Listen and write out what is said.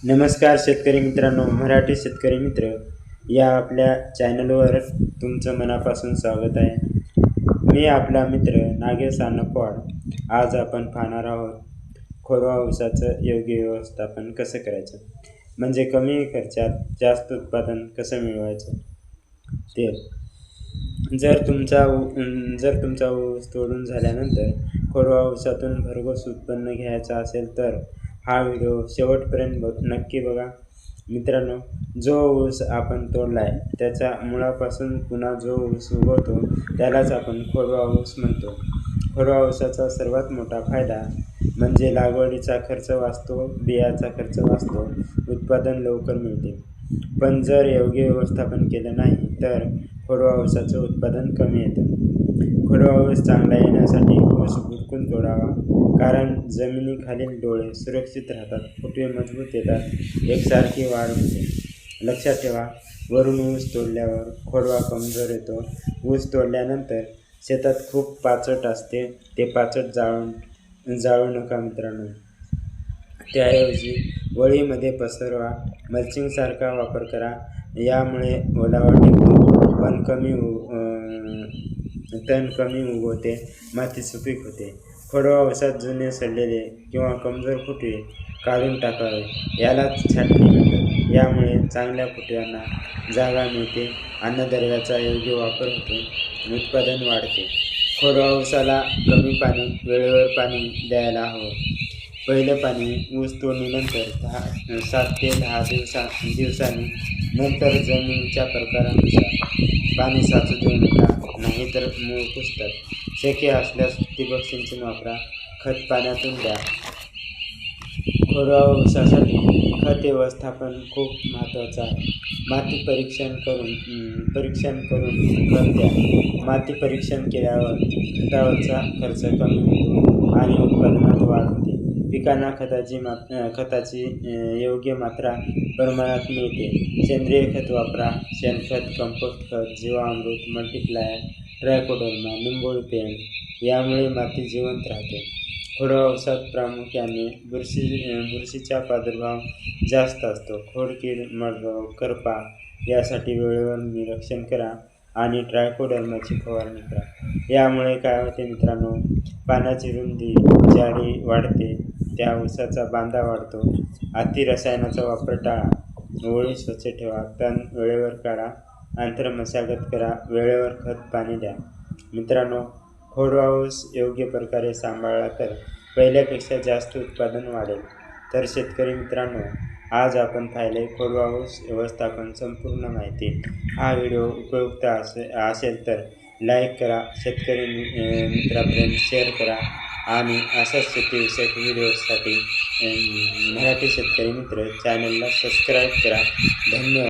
नमस्कार शेतकरी मित्रांनो, मराठी शेतकरी मित्र या आपल्या चॅनलवर तुमचं मनापासून स्वागत आहे. मी आपला मित्र नागेश सानपवाड. आज आपण पाहणार आहोत खोडवा ऊसाचं योग्य व्यवस्थापन कसं करायचं, म्हणजे कमी खर्चात जास्त उत्पादन कसं मिळवायचं ते. जर तुमचा ऊस तोडून झाल्यानंतर खोडवा ऊसातून भरघोस उत्पन्न घ्यायचं असेल तर हा व्हिडिओ शेवटपर्यंत नक्की बघा. मित्रांनो, जो ऊस आपण तोडलाय त्याच्या मुळापासून पुन्हा जो ऊस उगवतो त्यालाच आपण खोडवा ऊस म्हणतो. खोडवा ऊसाचा सर्वात मोठा फायदा म्हणजे लागवडीचा खर्च वाचतो, बियाचा खर्च वाचतो, उत्पादन लवकर मिळते. पण जर योग्य व्यवस्थापन केलं नाही तर खोडवा ऊसाचं उत्पादन कमी येतं. खोडवा ऊस चांगला येण्यासाठी ऊस भुरकून तोडावा, कारण जमिनीखालील डोळे सुरक्षित राहतात, फुटवे मजबूत येतात, एकसारखी वाढ होते. लक्षात ठेवा, वरून ऊस तोडल्यावर खोडवा कमजोर येतो. ऊस तोडल्यानंतर शेतात खूप पाचट असते, ते पाचट जाळू नका मित्रांनो. त्याऐवजी वळीमध्ये पसरवा, मल्चिंगसारखा वापर करा. यामुळे ओलावा टिकतो, तण कमी उगवते, माती सुपीक होते. खोडवा ऊसात जुने सडलेले किंवा कमजोर फुटवे काढून टाकावे, यालाच छाटणी म्हणतात. यामुळे चांगल्या फुटव्यांना जागा मिळते, अन्नद्रव्याचा योग्य वापर होतो, उत्पादन वाढते. खोडवा ऊसाला कमी पाणी, वेळेवर पाणी द्यायला हवं. पहिलं पाणी ऊस तोडणीनंतर 7 ते 10 दिवसांनी, नंतर जमिनीच्या प्रकारानुसार. पाणी साचू देऊ नका, नाहीतर मूळ कुजतात. शक्य असल्यास ठिबक सिंचन वापरा, खत पाण्यातून द्या. खोडवा ऊसासाठी खत व्यवस्थापन खूप महत्त्वाचं आहे. माती परीक्षण करून खत द्या. माती परीक्षण केल्यावर खतावरचा खर्च कमी होतो आणि उत्पादनात वाढ होते. पिकांना खताची योग्य मात्रा प्रमाणात मिळते. सेंद्रिय खत वापरा. शेणखत, कंपोस्ट खत, जीवामृत, मल्टीप्लायर, ट्रायकोडर्मा, निंबोळी पेंड. यामुळे माती जिवंत राहते. खोडवा ऊसात प्रामुख्याने बुरशीचा प्रादुर्भाव जास्त असतो. खोडकीड, मडरोग, करपा यासाठी वेळेवर निरीक्षण करा आणि ट्रायकोडर्माची फवारणी करा. यामुळे काय होते मित्रांनो, पानाची रुंदी, जाडी वाढते, त्या ऊसाचा बांधा वाढतो. अति रसायनाचा वापर टाळा. ओळी स्वच्छ ठेवा, तण वेळेवर काढा, अंतर मशागत करा, वेळेवर खत पाणी द्या. मित्रांनो, खोडवा ऊस योग्य प्रकारे सांभाळला तर पहिल्यापेक्षा जास्त उत्पादन वाढेल. तर शेतकरी मित्रांनो, आज आपण पाहिले खोडवा ऊस व्यवस्थापन संपूर्ण माहिती. हा व्हिडिओ उपयुक्त असेल तर लाईक करा, शेतकरी मित्रांपर्यंत शेअर करा आणि अशाच शेतीविषयक व्हिडिओसाठी मराठी शेतकरी मित्र चॅनलला सबस्क्राईब करा. धन्यवाद.